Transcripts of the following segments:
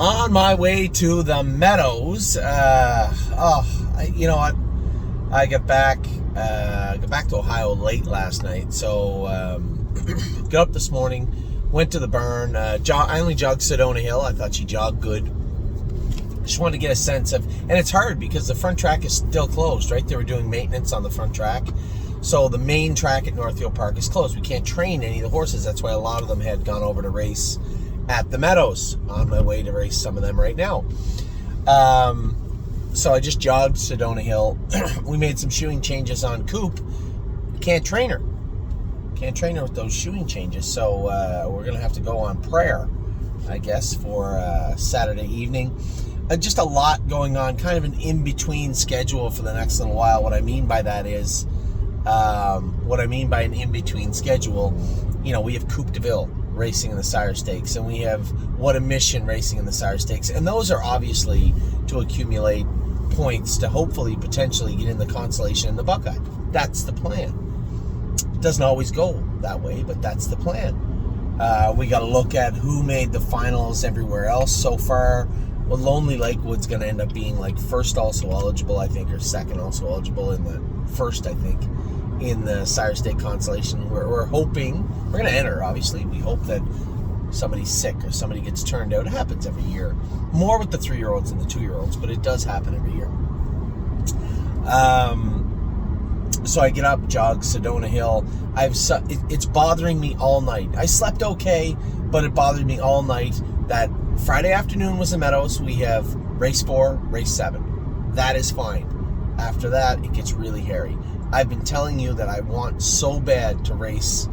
On my way to the Meadows. You know what? I got back to Ohio late last night, so got up this morning, went to the burn. I only jogged Sedona Hill. I thought she jogged good. Just wanted to get a sense of, and it's hard because the front track is still closed, right? They were doing maintenance on the front track. So the main track at Northfield Park is closed. We can't train any of the horses. That's why a lot of them had gone over to race at the Meadows. On my way to race some of them right now. So I just jogged Sedona Hill. We made some shoeing changes on Coop. Can't train her with those shoeing changes. So we're going to have to go on prayer, I guess, for Saturday evening. Just a lot going on, kind of an in-between schedule for the next little while. What I mean by that is, what I mean by an in-between schedule, you know, we have Coupe de Ville racing in the Sire Stakes, and we have What a Mission racing in the Sire Stakes, and those are obviously to accumulate points to hopefully potentially get in the Consolation and the Buckeye. That's the plan. It doesn't always go that way, but that's the plan. We got to look at who made the finals everywhere else so far. Well, Lonely Lakewood's going to end up being like first also eligible, I think, or second also eligible in the first, I think, in the Sire State Consolation. We're hoping, we're going to enter, obviously. We hope that somebody's sick or somebody gets turned out. It happens every year. More with the 3-year-olds than the 2-year-olds, but it does happen every year. So I get up, jog Sedona Hill. It's bothering me all night. I slept okay, but it bothered me all night that Friday afternoon was the Meadows. We have race 4, race 7. That is fine. After that, it gets really hairy. I've been telling you that I want so bad to race.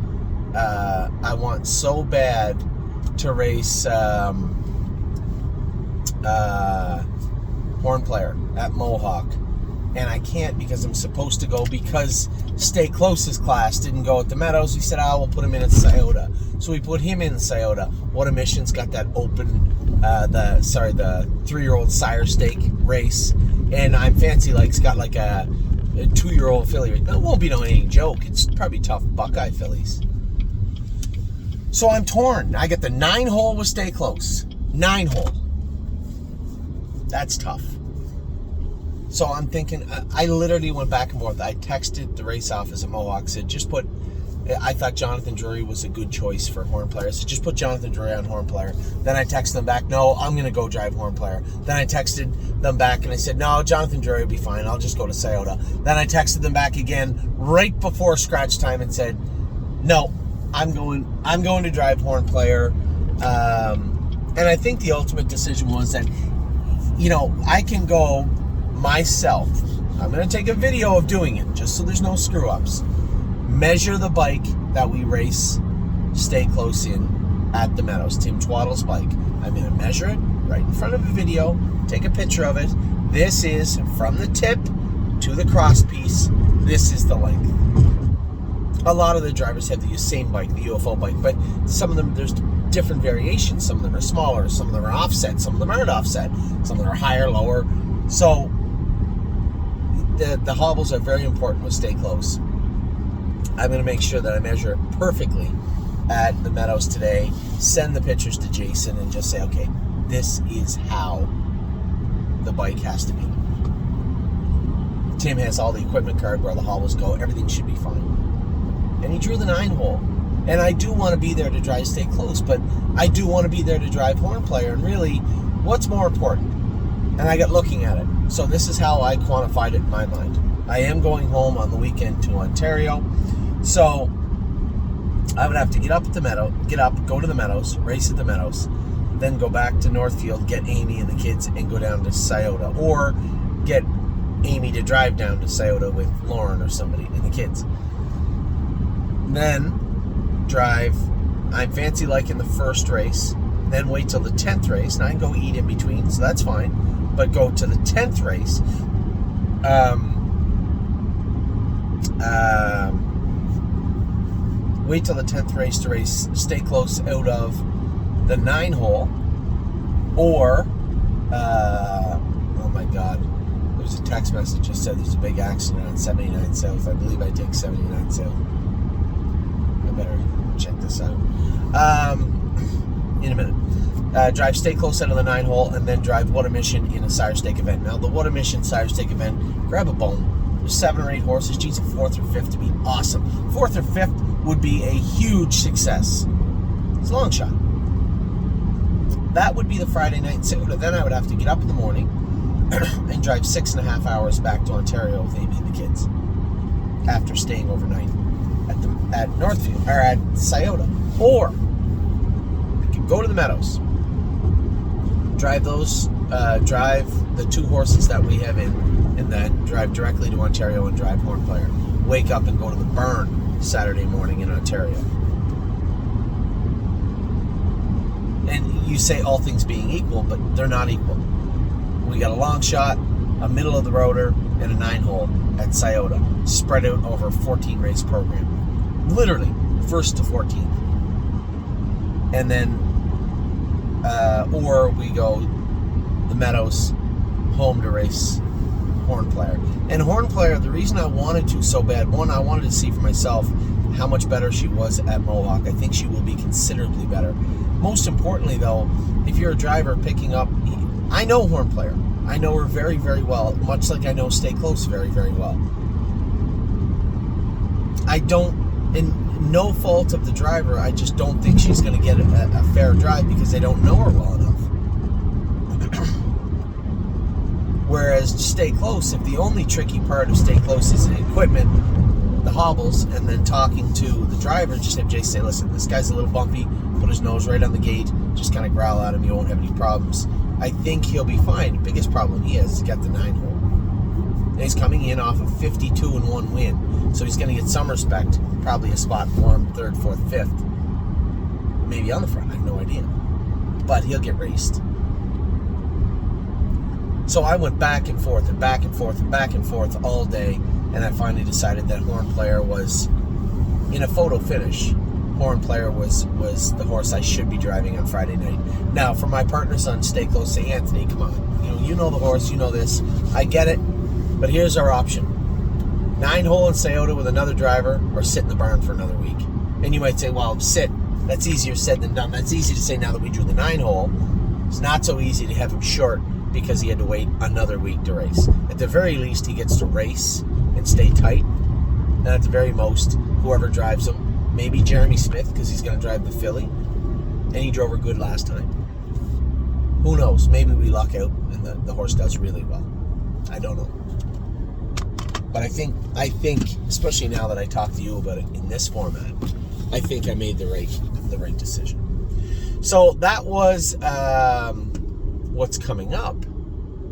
Horn Player at Mohawk, and I can't because I'm supposed to go because Stay Close's class didn't go at the Meadows. We said, we'll put him in at Scioto. So we put him in Scioto. What a Mission's got that open, the 3-year-old Sire Stake race, and I'm Fancy Like's got like a 2-year-old filly. It won't be any joke. It's probably tough Buckeye fillies. So I'm torn. I get the 9-hole with Stay Close. 9-hole. That's tough. So I'm thinking, I literally went back and forth. I texted the race office at Mohawk, said, I thought Jonathan Drury was a good choice for Horn Player. I said, just put Jonathan Drury on Horn Player. Then I texted them back, no, I'm going to go drive Horn Player. Then I texted them back and I said, no, Jonathan Drury will be fine. I'll just go to Scioto. Then I texted them back again right before scratch time and said, no, I'm going to drive Horn Player. And I think the ultimate decision was that, you know, I can go myself. I'm going to take a video of doing it just so there's no screw-ups. Measure the bike that we race Stay Close in at the Meadows, Tim Twaddle's bike. I'm going to measure it right in front of a video, take a picture of it. This is from the tip to the cross piece. This is the length. A lot of the drivers have the same bike, the UFO bike, but some of them, there's different variations. Some of them are smaller, some of them are offset, some of them aren't offset, some of them are higher, lower. So the hobbles are very important with Stay Close. I'm going to make sure that I measure it perfectly at the Meadows today, send the pictures to Jason, and just say, okay, this is how the bike has to be. Tim has all the equipment card where the hobbles go. Everything should be fine. And he drew the 9-hole. And I do want to be there to drive Stay Close, but I do want to be there to drive Horn Player. And really, what's more important? And I got looking at it. So this is how I quantified it in my mind. I am going home on the weekend to Ontario. So I would have to get up at the Meadow, go to the Meadows, race at the Meadows, then go back to Northfield, get Amy and the kids, and go down to Scioto. Or get Amy to drive down to Scioto with Lauren or somebody and the kids. Then drive I'm Fancy Like in the first race, then wait till the 10th race, and I can go eat in between, so that's fine, but go to the 10th race, wait till the 10th race to race Stay Close out of the 9-hole, or oh my god, there was a text message that said there's a big accident on 79 South. I believe I take 79 South. I better check this out in a minute. drive Stay Close out of the 9 hole, and then drive What a Mission in a Sire Stake event. Now, the What a Mission Sire Stake event, grab a bone. There's 7 or 8 horses. Geez, a 4th or 5th to be awesome. 4th or 5th would be a huge success. It's a long shot. That would be the Friday night in Scioto. Then I would have to get up in the morning and drive 6.5 hours back to Ontario with Amy and the kids after staying overnight at Northfield, or at Scioto. Or I could go to the Meadows, drive the 2 horses that we have in, and then drive directly to Ontario and drive Horn Player. Wake up and go to the Burn Saturday morning in Ontario. And you say all things being equal, but they're not equal. We got a long shot, a middle of the roader, and a 9 hole at Scioto, spread out over a 14 race program. Literally, 1st to 14th. And then, or we go the Meadows, home to race Horn Player. And Horn Player, the reason I wanted to so bad, one, I wanted to see for myself how much better she was at Mohawk. I think she will be considerably better. Most importantly, though, if you're a driver picking up, I know Horn Player. I know her very, very well, much like I know Stay Close very, very well. I don't, in no fault of the driver, I just don't think she's going to get a fair drive because they don't know her well enough. Whereas Stay Close, if the only tricky part of Stay Close is the equipment, the hobbles, and then talking to the driver, just have Jay say, listen, this guy's a little bumpy, put his nose right on the gate, just kind of growl at him, you won't have any problems. I think he'll be fine. The biggest problem he has is got the 9 hole. And he's coming in off of 52 and 1 win, so he's going to get some respect, probably a spot for him, 3rd, 4th, 5th. Maybe on the front, I have no idea. But he'll get raced. So I went back and forth and back and forth and back and forth all day, and I finally decided that Horn Player was, in a photo finish, Horn Player was the horse I should be driving on Friday night. Now, for my partners on Stay Close, say, Anthony, come on. You know the horse, you know this. I get it, but here's our option. 9 hole in Scioto with another driver, or sit in the barn for another week. And you might say, well, sit. That's easier said than done. That's easy to say now that we drew the 9 hole. It's not so easy to have him short because he had to wait another week to race. At the very least, he gets to race and stay tight. And at the very most, whoever drives him, maybe Jeremy Smith, because he's going to drive the filly, and he drove her good last time. Who knows? Maybe we luck out and the horse does really well. I don't know. But I think, especially now that I talked to you about it in this format, I think I made the right decision. So that was what's coming up,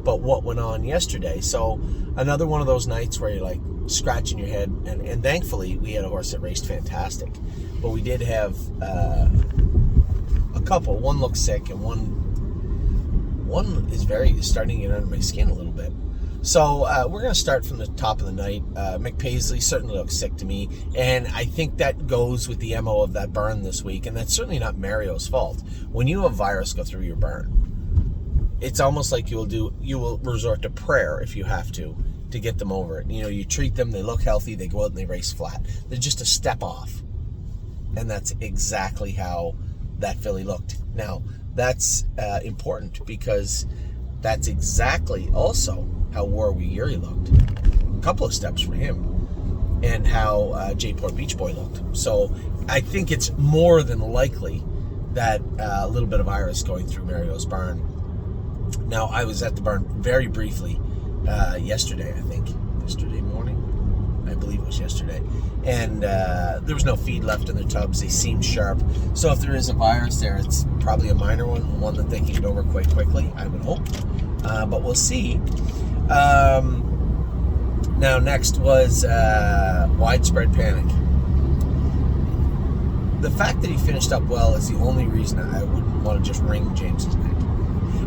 but what went on yesterday. So another one of those nights where you're like scratching your head, and thankfully we had a horse that raced fantastic, but we did have a couple. One looked sick, and one is starting to get under my skin a little bit. So we're going to start from the top of the night. Mick Paisley certainly looks sick to me, and I think that goes with the MO of that burn this week, and that's certainly not Mario's fault. When you have virus go through your burn, it's almost like you will resort to prayer if you have to get them over it. You treat them, they look healthy, they go out and they race flat. They're just a step off, and that's exactly how that filly looked. Now, that's important because that's exactly also how Warwick Yuri looked. A couple of steps for him. And how Jayport Beach Boy looked. So I think it's more than likely that a little bit of virus going through Mario's barn. Now, I was at the barn very briefly yesterday, I think. Yesterday morning? I believe it was yesterday. And there was no feed left in their tubs. They seemed sharp. So if there is a virus there, it's probably a minor one that they can get over quite quickly, I would hope. But we'll see. Now, next was Widespread Panic. The fact that he finished up well is the only reason I wouldn't want to just wring James's neck.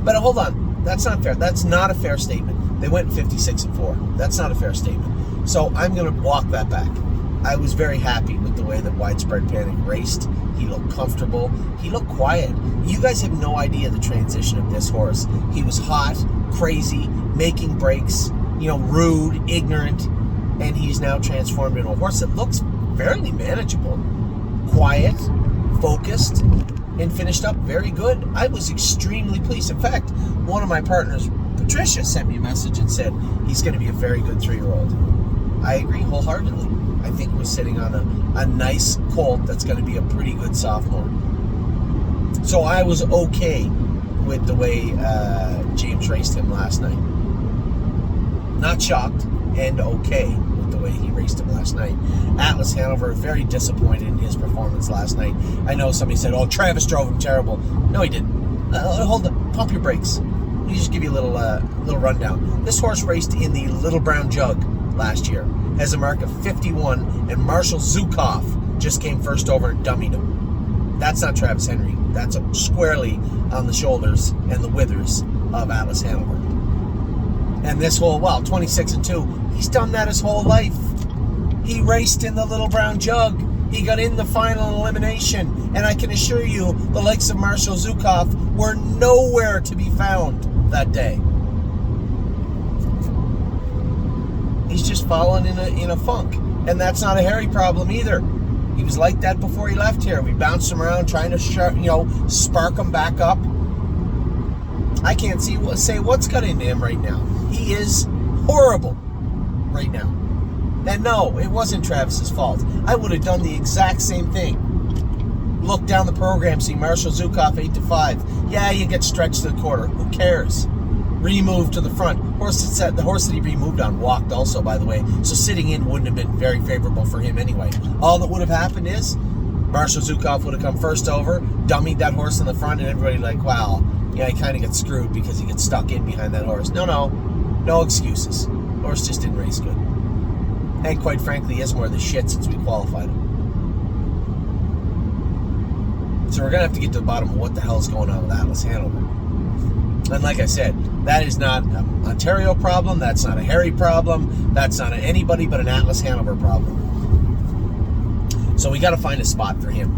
But hold on, that's not fair. That's not a fair statement. They went 56-4. That's not a fair statement. So I'm going to walk that back. I was very happy with the way that Widespread Panic raced. He looked comfortable. He looked quiet. You guys have no idea the transition of this horse. He was hot, crazy, making breaks, rude, ignorant, and he's now transformed into a horse that looks fairly manageable. Quiet, focused, and finished up very good. I was extremely pleased. In fact, one of my partners, Patricia, sent me a message and said he's going to be a very good 3-year-old. I agree wholeheartedly. I think we're sitting on a nice colt that's going to be a pretty good sophomore. So I was okay with the way James raced him last night. Not shocked, and okay with the way he raced him last night. Atlas Hanover, very disappointed in his performance last night. I know somebody said, oh, Travis drove him terrible. No, he didn't. Hold on, pump your brakes. Let me just give you a little rundown. This horse raced in the Little Brown Jug last year. Has a mark of 51, and Marshall Zukov just came first over and dummied him. That's not Travis Henry. That's squarely on the shoulders and the withers of Atlas Hanover. And this whole, 26-2, he's done that his whole life. He raced in the Little Brown Jug. He got in the final elimination. And I can assure you, the likes of Marshall Zukov were nowhere to be found that day. He's just fallen in a funk. And that's not a Harry problem either. He was like that before he left here. We bounced him around trying to spark him back up. I can't say what's got into him right now. He is horrible right now. And no, it wasn't Travis's fault. I would have done the exact same thing. Look down the program, see Marshall Zukov 8-5. Yeah, you get stretched to the quarter. Who cares? Remove to the front. The horse that he removed on walked also, by the way. So sitting in wouldn't have been very favorable for him anyway. All that would have happened is Marshall Zukov would have come first over, dummied that horse in the front, and everybody like, wow, yeah, he kind of gets screwed because he gets stuck in behind that horse. No excuses. The horse just didn't race good. And quite frankly, he has more of the shit since we qualified him. So we're going to have to get to the bottom of what the hell is going on with Atlas Hanover. And like I said, that is not an Ontario problem. That's not a Harry problem. That's not anybody but an Atlas Hanover problem. So we got to find a spot for him.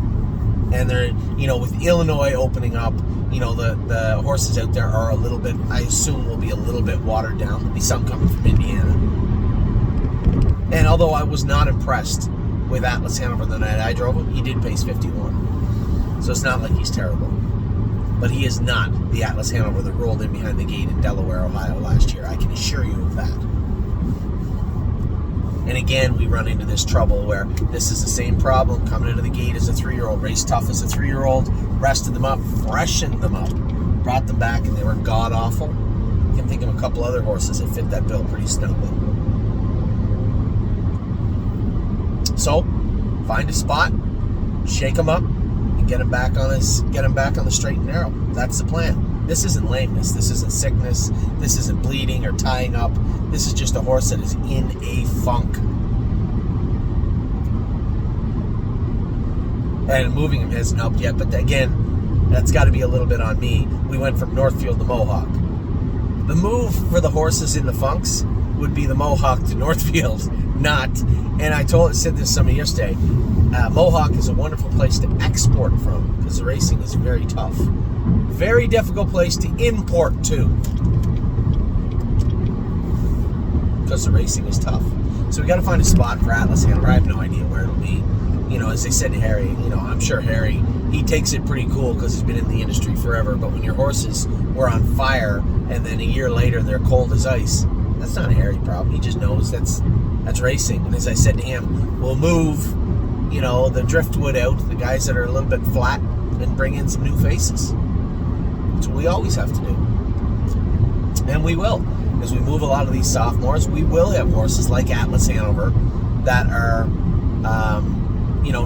And they're, with Illinois opening up, the horses out there are a little bit, I assume will be a little bit watered down. There'll be some coming from Indiana. And although I was not impressed with Atlas Hanover the night I drove him, he did pace 51. So it's not like he's terrible. But he is not the Atlas Hanover that rolled in behind the gate in Delaware, Ohio last year. I can assure you of that. And again, we run into this trouble where this is the same problem coming into the gate as a 3-year-old, raced tough as a 3-year-old, rested them up, freshened them up, brought them back, and they were god-awful. I can think of a couple other horses that fit that bill pretty snugly. So, find a spot, shake them up, and get him back on the straight and narrow. That's the plan. This isn't lameness. This isn't sickness. This isn't bleeding or tying up. This is just a horse that is in a funk. And moving him hasn't helped yet. But again, that's got to be a little bit on me. We went from Northfield to Mohawk. The move for the horses in the funks would be the Mohawk to Northfield, not. And I said this to somebody yesterday. Mohawk is a wonderful place to export from because the racing is very tough. Very difficult place to import to because the racing is tough. So we got to find a spot for Atlas Hanover. I have no idea where it'll be. As they said to Harry, I'm sure Harry, he takes it pretty cool because he's been in the industry forever. But when your horses were on fire and then a year later they're cold as ice, that's not a Harry problem. He just knows that's racing. And as I said to him, we'll move the driftwood out, the guys that are a little bit flat, and bring in some new faces. That's what we always have to do. And we will. As we move a lot of these sophomores, we will have horses like Atlas Hanover that are,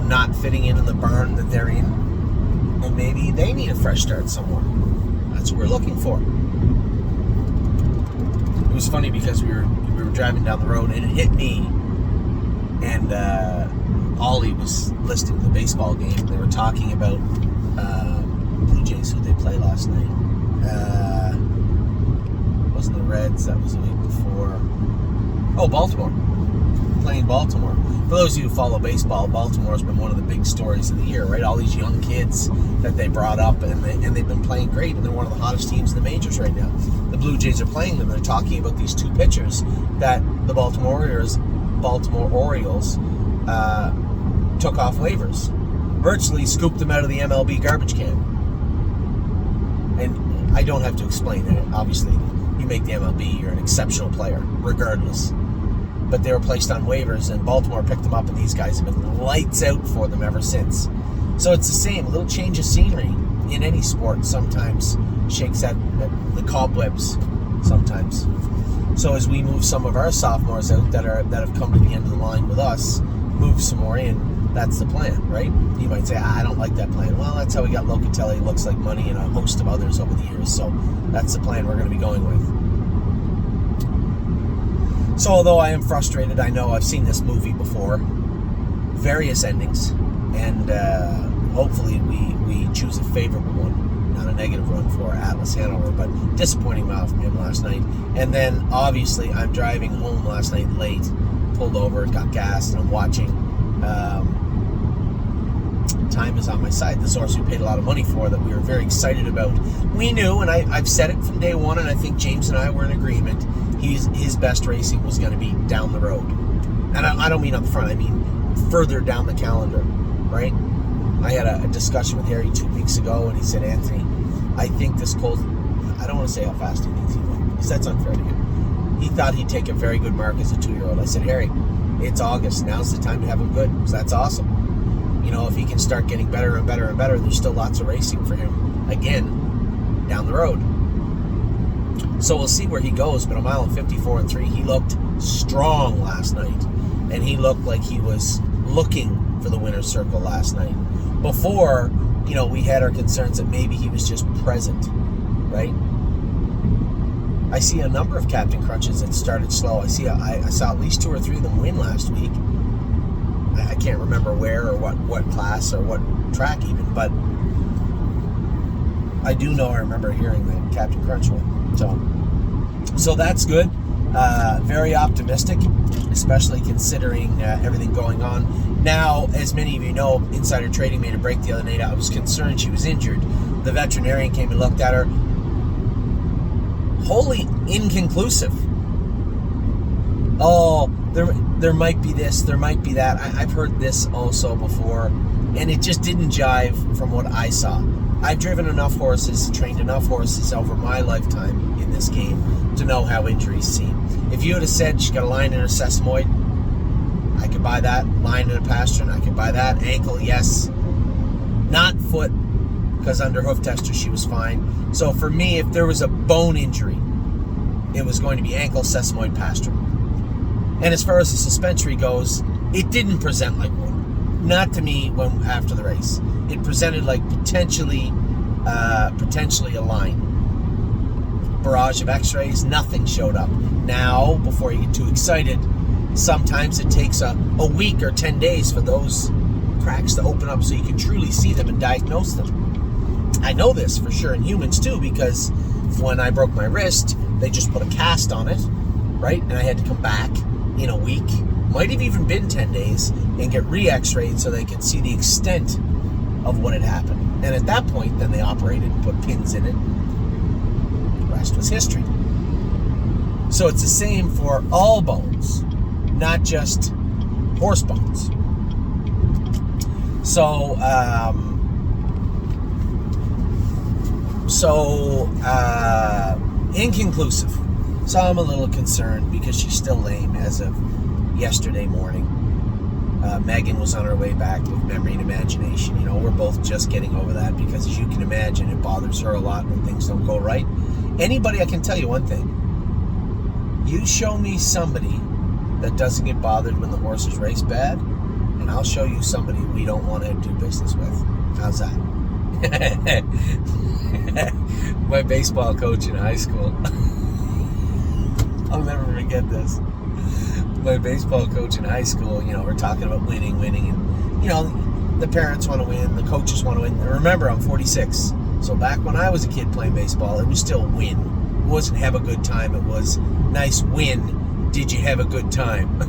not fitting in the barn that they're in. And maybe they need a fresh start somewhere. That's what we're looking for. It was funny because we were driving down the road and it hit me. And, Ollie was listening to the baseball game. They were talking about Blue Jays, who they played last night. Wasn't the Reds? That was the week before. Oh, Baltimore. Playing Baltimore. For those of you who follow baseball, Baltimore's been one of the big stories of the year, right? All these young kids that they brought up, and they've been playing great, and they're one of the hottest teams in the majors right now. The Blue Jays are playing them. They're talking about these two pitchers that the Baltimore Orioles took off waivers. virtually scooped them out of the MLB garbage can. And I don't have to explain that. Obviously, you make the MLB, you're an exceptional player, regardless. But they were placed on waivers, and Baltimore picked them up, and these guys have been lights out for them ever since. So it's the same. A little change of scenery in any sport sometimes shakes at the cobwebs sometimes. So as we move some of our sophomores out that have come to the end of the line with us, move some more in, that's the plan, right? You might say, I don't like that plan. Well, that's how we got Locatelli, Looks Like Money, and a host of others over the years. So that's the plan we're going to be going with. So although I am frustrated, I know I've seen this movie before, various endings, and hopefully we choose a favorable one, not a negative one for Atlas Hanover, but disappointing mouth from him last night. And then obviously I'm driving home last night late, pulled over, got gas, and I'm watching. Time is on my side. This horse we paid a lot of money for, that we were very excited about. We knew, and I've said it from day one, and I think James and I were in agreement, his best racing was going to be down the road. And I don't mean up front, I mean further down the calendar, right? I had a discussion with Harry 2 weeks ago, and he said, Anthony, I think this colt, I don't want to say how fast he thinks he will, because that's unfair to him. He thought he'd take a very good mark as a 2-year-old. I said, Harry, it's August. Now's the time to have him good, because that's awesome. You know, if he can start getting better and better and better, there's still lots of racing for him, again, down the road. So we'll see where he goes, but a mile and 54 and 3, he looked strong last night. And he looked like he was looking for the winner's circle last night. Before, you know, we had our concerns that maybe he was just present, right? I see a number of Captain Crunches that started slow. I saw at least 2 or 3 of them win last week. I can't remember where or what class or what track even, but I do know I remember hearing the Captain Crunch one. So that's good. Very optimistic, especially considering everything going on. Now, as many of you know, Insider Trading made a break the other night. I was concerned she was injured. The veterinarian came and looked at her. Wholly inconclusive. Oh, there might be this, there might be that. I've heard this also before, and it just didn't jive from what I saw. I've driven enough horses, trained enough horses over my lifetime in this game to know how injuries seem. If you would have said she got a line in her sesamoid, I could buy that. Line in a pastern, I could buy that. Ankle, yes. Not foot, because under hoof tester she was fine. So for me, if there was a bone injury, it was going to be ankle, sesamoid, pastern. And as far as the suspensory goes, it didn't present like one. Not to me when after the race. It presented like potentially a line. Barrage of x-rays, nothing showed up. Now, before you get too excited, sometimes it takes a week or 10 days for those cracks to open up so you can truly see them and diagnose them. I know this for sure in humans too, because when I broke my wrist, they just put a cast on it, right? And I had to come back in a week, might have even been 10 days, and get re-x-rayed so they could see the extent of what had happened. And at that point, then they operated and put pins in it. The rest was history. So it's the same for all bones, not just horse bones. So, inconclusive. So I'm a little concerned because she's still lame as of yesterday morning. Megan was on her way back with memory and imagination. You know, we're both just getting over that because, as you can imagine, it bothers her a lot when things don't go right. Anybody, I can tell you one thing. You show me somebody that doesn't get bothered when the horses race bad, and I'll show you somebody we don't want to do business with. How's that? My baseball coach in high school. I'll never forget this. My baseball coach in high school, you know, we're talking about winning, and, you know, the parents want to win, the coaches want to win. And remember, I'm 46. So back when I was a kid playing baseball, it was still win. It wasn't have a good time. It was nice win. Did you have a good time?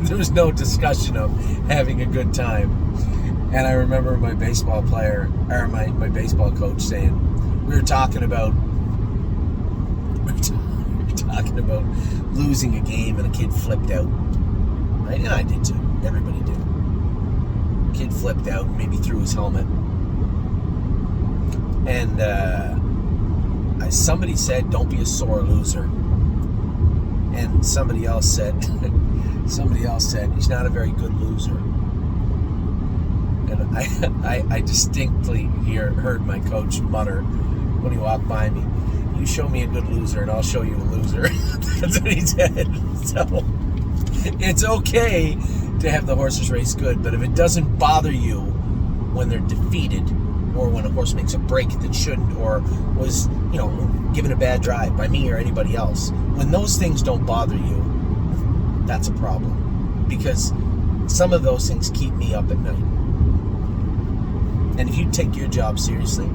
There was no discussion of having a good time. And I remember my baseball player, or my baseball coach saying, we were talking about losing a game and a kid flipped out. Right? And I did too. Everybody did. kid flipped out and maybe threw his helmet. And somebody said, don't be a sore loser. And somebody else said, he's not a very good loser. And I distinctly heard my coach mutter when he walked by me, you show me a good loser and I'll show you a loser. That's what he said. So it's okay to have the horses race good, but if it doesn't bother you when they're defeated, or when a horse makes a break that shouldn't, or was, given a bad drive by me or anybody else, when those things don't bother you, that's a problem. Because some of those things keep me up at night. And if you take your job seriously,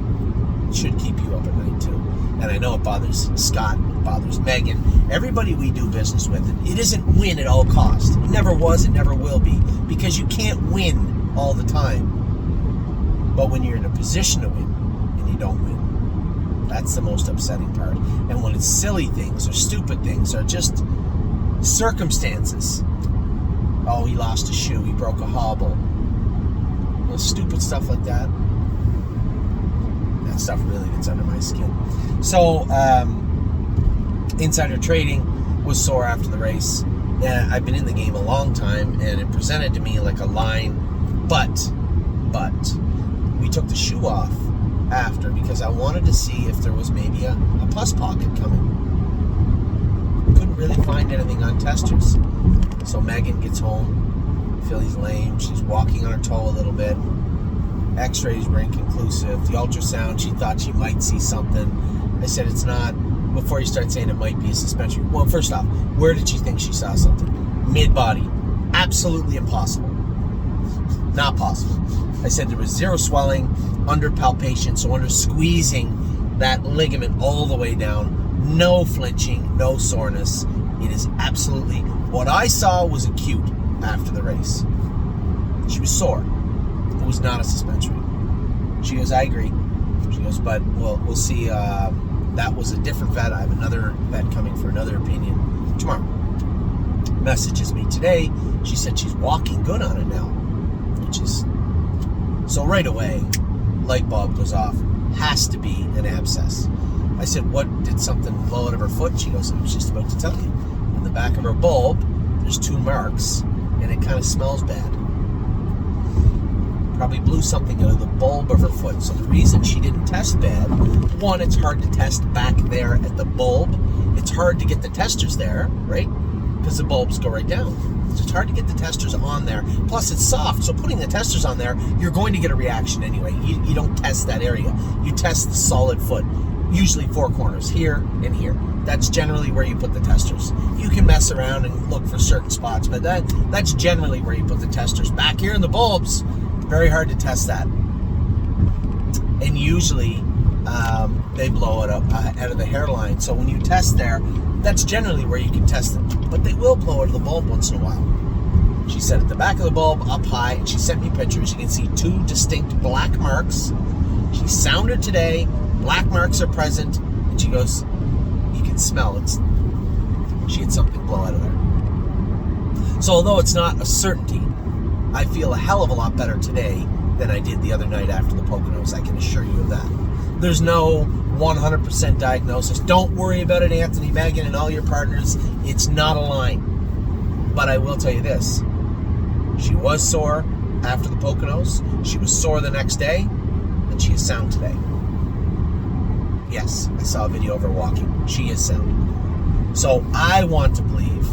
it should keep you up at night too. And I know it bothers Scott, it bothers Megan, everybody we do business with. It isn't win at all costs. It never was, it never will be. Because you can't win all the time. But when you're in a position to win and you don't win, that's the most upsetting part. And when it's silly things or stupid things or just circumstances. Oh, he lost a shoe, he broke a hobble. Stupid stuff like that. That stuff really gets under my skin. So, insider trading was sore after the race. I've been in the game a long time, and it presented to me like a line, but we took the shoe off after because I wanted to see if there was maybe a pus pocket coming. Couldn't really find anything on testers. So Megan gets home. Philly's lame. She's walking on her toe a little bit. X-rays were inconclusive. The ultrasound, she thought she might see something. I said it's not. Before you start saying it might be a suspension. Well, first off, where did she think she saw something? Mid-body. Absolutely impossible. Not possible. I said there was zero swelling, under palpation, so under squeezing that ligament all the way down. No flinching, no soreness. It is absolutely, what I saw was acute after the race. She was sore. It was not a suspension. She goes, I agree. She goes, but we'll see. That was a different vet. I have another vet coming for another opinion tomorrow. Messages me today. She said she's walking good on it now, which is, so right away, light bulb goes off. Has to be an abscess. I said, what, did something blow out of her foot? She goes, I was just about to tell you. In the back of her bulb, there's 2 marks, and it kind of smells bad. Probably blew something out of the bulb of her foot. So the reason she didn't test bad, one, it's hard to test back there at the bulb. It's hard to get the testers there, right? Because the bulbs go right down. So it's hard to get the testers on there. Plus, it's soft, so putting the testers on there, you're going to get a reaction anyway. You don't test that area. You test the solid foot. Usually 4 corners, here and here. That's generally where you put the testers. You can mess around and look for certain spots, but that's generally where you put the testers. Back here in the bulbs, very hard to test that. And usually, they blow it up out of the hairline. So when you test there, that's generally where you can test it. But they will blow out of the bulb once in a while. She said at the back of the bulb, up high, and she sent me pictures. You can see 2 distinct black marks. She sounded today. Black marks are present. And she goes, you can smell it. She had something blow out of there. So although it's not a certainty, I feel a hell of a lot better today than I did the other night after the Poconos. I can assure you of that. There's no 100% diagnosis. Don't worry about it, Anthony, Megan, and all your partners. It's not a line. But I will tell you this. She was sore after the Poconos. She was sore the next day. And she is sound today. Yes, I saw a video of her walking. She is sound. So I want to believe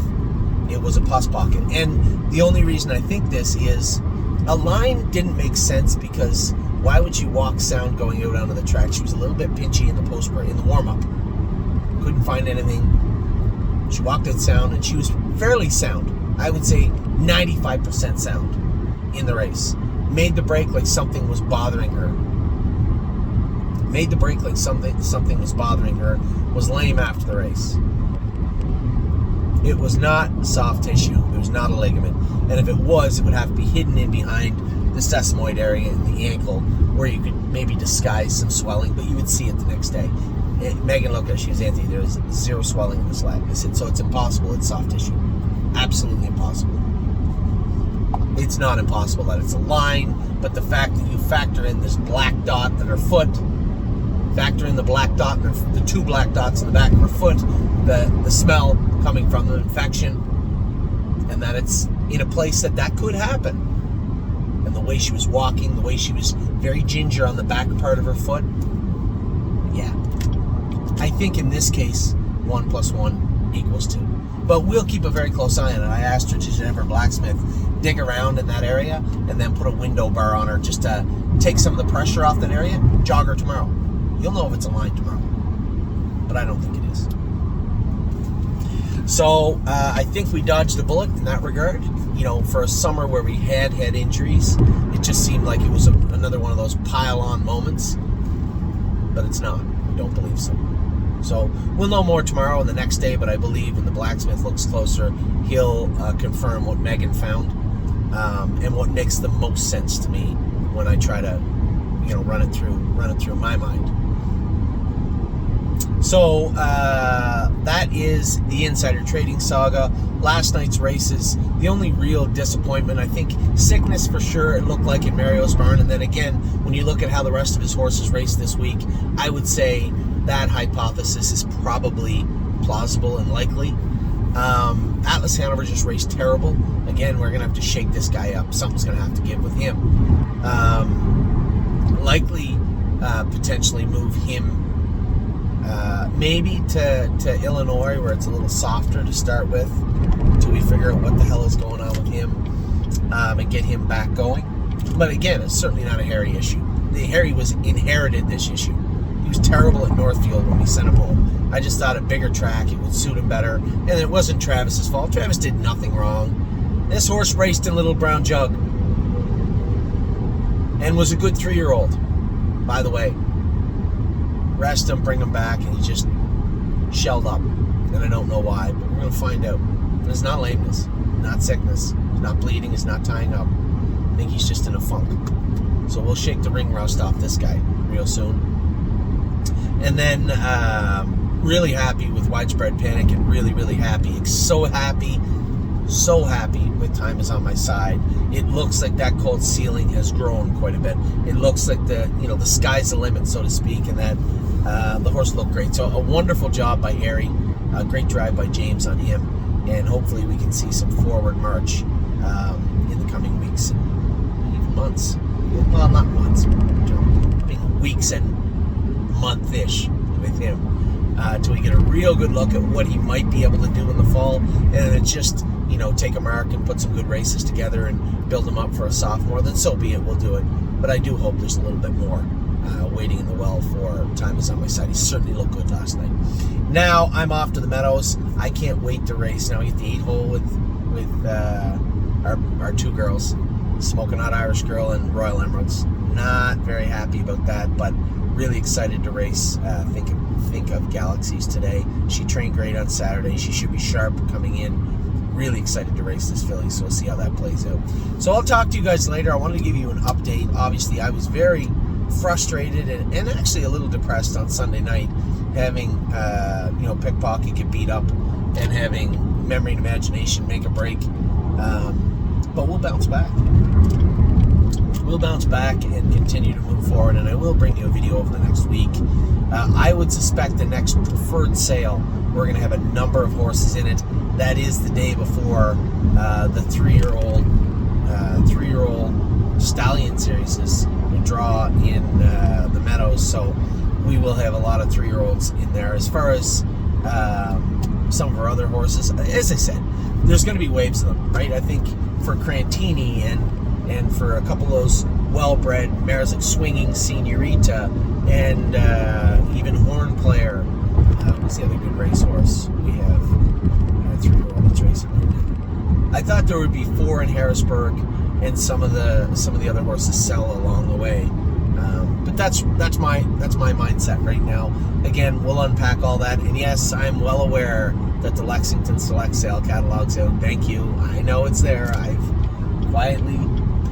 it was a pus pocket. And the only reason I think this is a line didn't make sense because why would she walk sound going out onto the track? She was a little bit pinchy in the in the warm-up. Couldn't find anything. She walked out sound, and she was fairly sound. I would say 95% sound in the race. Made the break like something was bothering her. Made the break like something was bothering her. Was lame after the race. It was not soft tissue. It was not a ligament. And if it was, it would have to be hidden in behind the sesamoid area in the ankle where you could maybe disguise some swelling, but you would see it the next day. Megan looked at it. She goes, Anthony, there is 0 swelling in this leg. I said, so it's impossible. It's soft tissue. Absolutely impossible. It's not impossible that it's a line, but the fact that you factor in this black dot in her foot, factor in the black dot, the 2 black dots in the back of her foot, the smell coming from the infection, and that it's in a place that could happen. And the way she was walking, the way she was very ginger on the back part of her foot, yeah. I think in this case, 1 + 1 = 2. But we'll keep a very close eye on it. I asked her to Jennifer Blacksmith dig around in that area and then put a window bar on her just to take some of the pressure off that area. Jog her tomorrow. You'll know if it's a line tomorrow. But I don't think it is. So I think we dodged a bullet in that regard. You know, for a summer where we had injuries, it just seemed like it was another one of those pile-on moments. But it's not. We don't believe so. So we'll know more tomorrow and the next day, but I believe when the blacksmith looks closer, he'll confirm what Megan found and what makes the most sense to me when I try to, run it through my mind. So that is the insider trading saga. Last night's races, the only real disappointment, I think, sickness for sure, it looked like in Mario's barn. And then again, when you look at how the rest of his horses raced this week, I would say that hypothesis is probably plausible and likely. Atlas Hanover just raced terrible. Again, we're going to have to shake this guy up. Something's going to have to give with him. Likely potentially move him maybe to Illinois, where it's a little softer to start with, until we figure out what the hell is going on with him and get him back going. But again, it's certainly not a Harry issue. Harry was inherited this issue. He was terrible at Northfield when we sent him home. I just thought a bigger track, it would suit him better. And it wasn't Travis's fault. Travis did nothing wrong. This horse raced in Little Brown Jug and was a good 3-year-old, by the way. Rest him, bring him back, and he just shelled up. And I don't know why, but we're going to find out. And it's not lameness, not sickness, it's not bleeding, it's not tying up. I think he's just in a funk. So we'll shake the ring rust off this guy real soon. And then really happy with Widespread Panic, and really, really happy. So happy with Time Is On My Side. It looks like that cold ceiling has grown quite a bit. It looks like the sky's the limit, so to speak, and that the horse looked great. So a wonderful job by Harry, a great drive by James on him, and hopefully we can see some forward march in the coming weeks and even months. Well, not months, weeks and month-ish with him, till we get a real good look at what he might be able to do in the fall, and it's just take a mark and put some good races together and build him up for a sophomore. Then so be it, we'll do it. But I do hope there's a little bit more waiting in the well for Time Is On My Side. He certainly looked good last night. Now I'm off to the Meadows. I can't wait to race. Now we get the 8-hole with our 2 girls, Smoking Hot Irish Girl and Royal Emeralds. Not very happy about that, but really excited to race. Think of Galaxies today. She trained great on Saturday. She should be sharp coming in. Really excited to race this filly, so we'll see how that plays out. So I'll talk to you guys later. I wanted to give you an update. Obviously, I was very frustrated and actually a little depressed on Sunday night, having Pickpocket get beat up and having Memory and Imagination make a break. But we'll bounce back. We'll bounce back and continue to move forward, and I will bring you a video over the next week. I would suspect the next preferred sale, we're going to have a number of horses in it. That is the day before the 3-year-old Stallion Series is a draw in the Meadows, so we will have a lot of 3-year-olds in there. As far as some of our other horses, as I said, there's going to be waves of them, right? I think for Crantini and for a couple of those well-bred mares like Swinging Senorita and even Horn Player. Who's the other good racehorse we have? A 3-year-old that's racing right now. I thought there would be 4 in Harrisburg, and some of the other horses sell along the way. But that's my mindset right now. Again, we'll unpack all that. And yes, I'm well aware that the Lexington Select Sale catalog's out. Thank you. I know it's there. I've quietly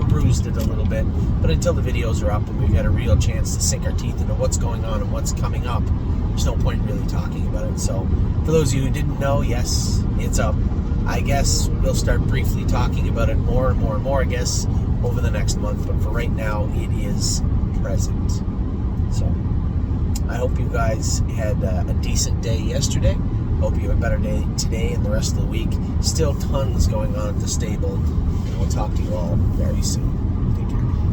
perused it a little bit. But until the videos are up and we've got a real chance to sink our teeth into what's going on and what's coming up, there's no point really talking about it. So for those of you who didn't know, yes, it's up. I guess we'll start briefly talking about it more and more and more, I guess, over the next month. But for right now, it is present. So I hope you guys had a decent day yesterday. Hope you have a better day today and the rest of the week. Still tons going on at the stable. And we'll talk to you all very soon.